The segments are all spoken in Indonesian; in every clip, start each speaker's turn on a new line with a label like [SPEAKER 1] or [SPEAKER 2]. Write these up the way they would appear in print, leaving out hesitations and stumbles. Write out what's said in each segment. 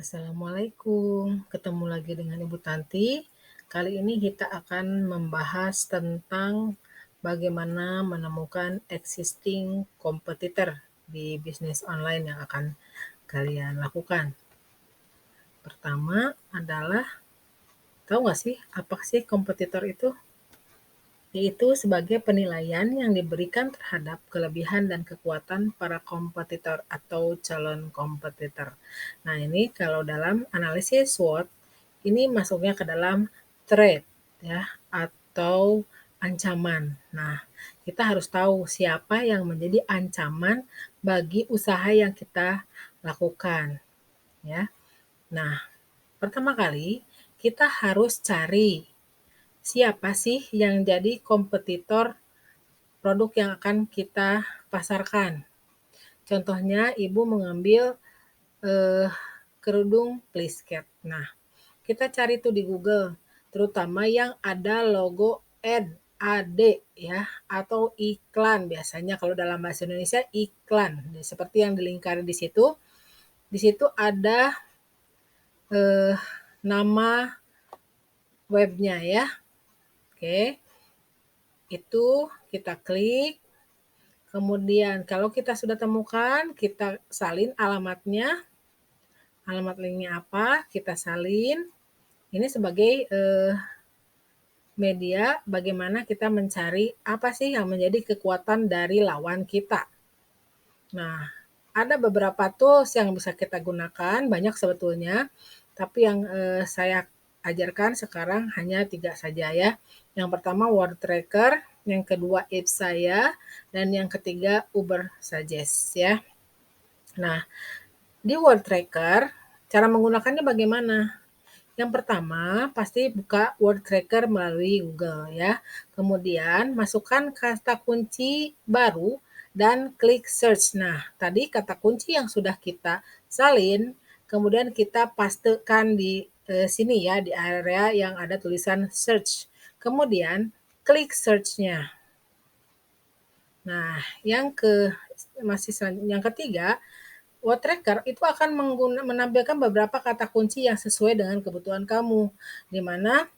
[SPEAKER 1] Assalamualaikum, ketemu lagi dengan Ibu Tanti. Kali ini kita akan membahas tentang bagaimana menemukan existing competitor di bisnis online yang akan kalian lakukan. Pertama adalah, tahu nggak sih apa sih kompetitor itu? Yaitu sebagai penilaian yang diberikan terhadap kelebihan dan kekuatan para kompetitor atau calon kompetitor. Nah, ini kalau dalam analisis SWOT, ini masuknya ke dalam threat ya atau ancaman. Nah, kita harus tahu siapa yang menjadi ancaman bagi usaha yang kita lakukan ya. Nah, pertama kali kita harus cari siapa sih yang jadi kompetitor produk yang akan kita pasarkan. Contohnya Ibu mengambil eh, kerudung Plisket. Nah, kita cari tuh di Google, terutama yang ada logo AD ya atau iklan. Biasanya kalau dalam bahasa Indonesia iklan. Seperti yang dilingkari di situ. Di situ ada eh, nama webnya ya. Oke. Itu kita klik. Kemudian kalau kita sudah temukan, kita salin alamatnya. Alamat linknya apa? Kita salin. Ini sebagai media bagaimana kita mencari apa sih yang menjadi kekuatan dari lawan kita. Nah, ada beberapa tools yang bisa kita gunakan, banyak sebetulnya, tapi yang saya ajarkan sekarang hanya 3 saja ya. Yang pertama Word Tracker, yang kedua Ipsaya, dan yang ketiga Uber Suggest ya. Nah, di Word Tracker, cara menggunakannya bagaimana? Yang pertama, pasti buka Word Tracker melalui Google ya. Kemudian masukkan kata kunci baru dan klik search. Nah, tadi kata kunci yang sudah kita salin, kemudian kita pastekan di sini ya, di area yang ada tulisan search. Kemudian klik search-nya. Nah, yang ketiga, Word Tracker itu akan menampilkan beberapa kata kunci yang sesuai dengan kebutuhan kamu, di mana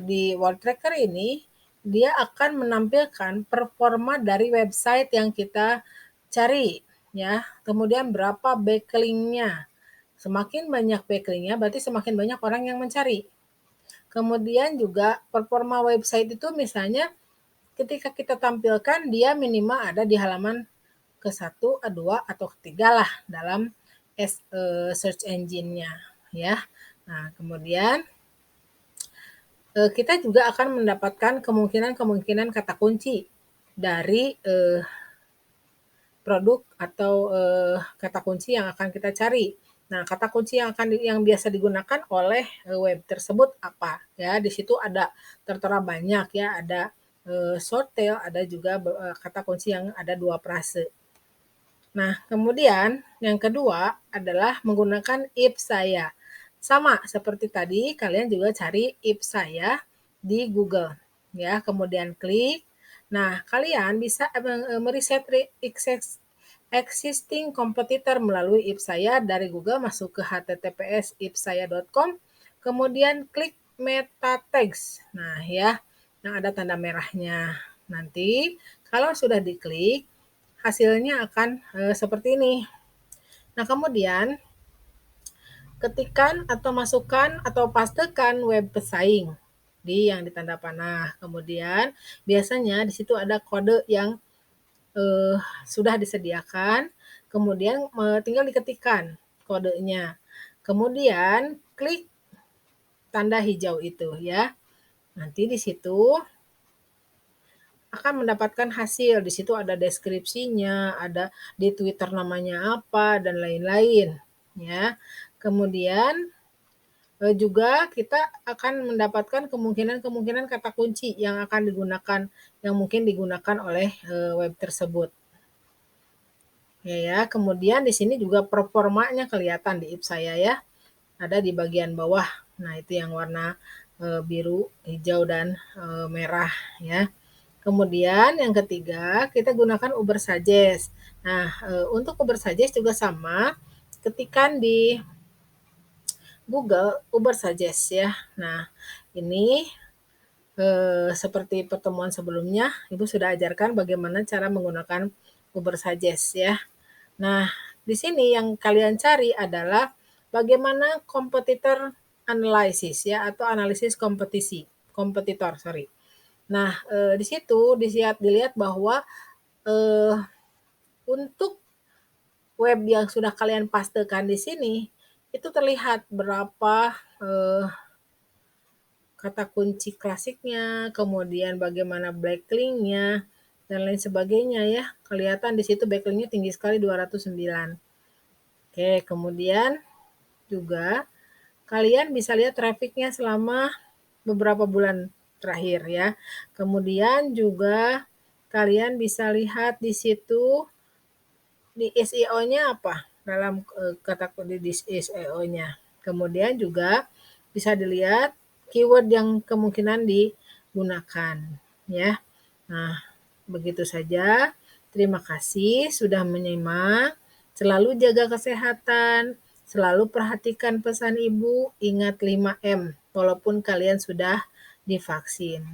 [SPEAKER 1] di Word Tracker ini dia akan menampilkan performa dari website yang kita cari, ya. Kemudian berapa backlinknya. Semakin banyak backlinknya, berarti semakin banyak orang yang mencari. Kemudian juga performa website itu misalnya ketika kita tampilkan dia minimal ada di halaman ke-1, ke-2, atau ke-3 lah dalam search engine-nya ya. Nah, kemudian kita juga akan mendapatkan kemungkinan kata kunci dari produk atau kata kunci yang akan kita cari. Nah, kata kunci yang biasa digunakan oleh web tersebut apa? Ya, di situ ada tertera banyak ya, ada short tail, ada juga kata kunci yang ada 2 frase. Nah, kemudian yang kedua adalah menggunakan Ipsaya. Sama seperti tadi, kalian juga cari Ipsaya di Google. Ya, kemudian klik. Nah, kalian bisa meriset existing competitor melalui Ipsaya dari Google, masuk ke https://ipsaya.com, kemudian klik meta tags. Nah, ya, yang ada tanda merahnya. Nanti kalau sudah diklik, hasilnya akan seperti ini. Nah, kemudian ketikan atau masukkan atau pastekan web pesaing di yang ditanda panah. Kemudian biasanya di situ ada kode yang sudah disediakan. Kemudian tinggal diketikkan kodenya. Kemudian klik tanda hijau itu ya. Nanti di situ akan mendapatkan hasil. Di situ ada deskripsinya, ada di Twitter namanya apa, dan lain-lain. Ya. Kemudian juga kita akan mendapatkan kemungkinan kata kunci yang akan digunakan, yang mungkin digunakan oleh web tersebut. Ya, kemudian di sini juga performanya kelihatan di Ipsaya ya. Ada di bagian bawah. Nah, itu yang warna biru, hijau, dan merah ya. Kemudian yang ketiga, kita gunakan Uber Suggest. Nah, untuk Uber Suggest juga sama, ketikan di Google Uber Suggest ya. Nah, ini seperti pertemuan sebelumnya, Ibu sudah ajarkan bagaimana cara menggunakan Uber Suggest ya. Nah, di sini yang kalian cari adalah bagaimana kompetitor analisis ya atau analisis kompetitor, sorry. Nah, di situ dilihat bahwa eh, untuk web yang sudah kalian pastekan di sini itu terlihat berapa kata kunci klasiknya, kemudian bagaimana backlinknya dan lain sebagainya ya. Kelihatan di situ backlinknya tinggi sekali 209. Oke, kemudian juga kalian bisa lihat trafficnya selama beberapa bulan terakhir ya. Kemudian juga kalian bisa lihat di situ di SEO-nya apa dalam kata kunci di SEO-nya. Kemudian juga bisa dilihat keyword yang kemungkinan digunakan ya. Nah, begitu saja. Terima kasih sudah menyimak. Selalu jaga kesehatan, selalu perhatikan pesan Ibu, ingat 5M walaupun kalian sudah divaksin.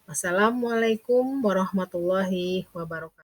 [SPEAKER 1] Wassalamualaikum warahmatullahi wabarakatuh.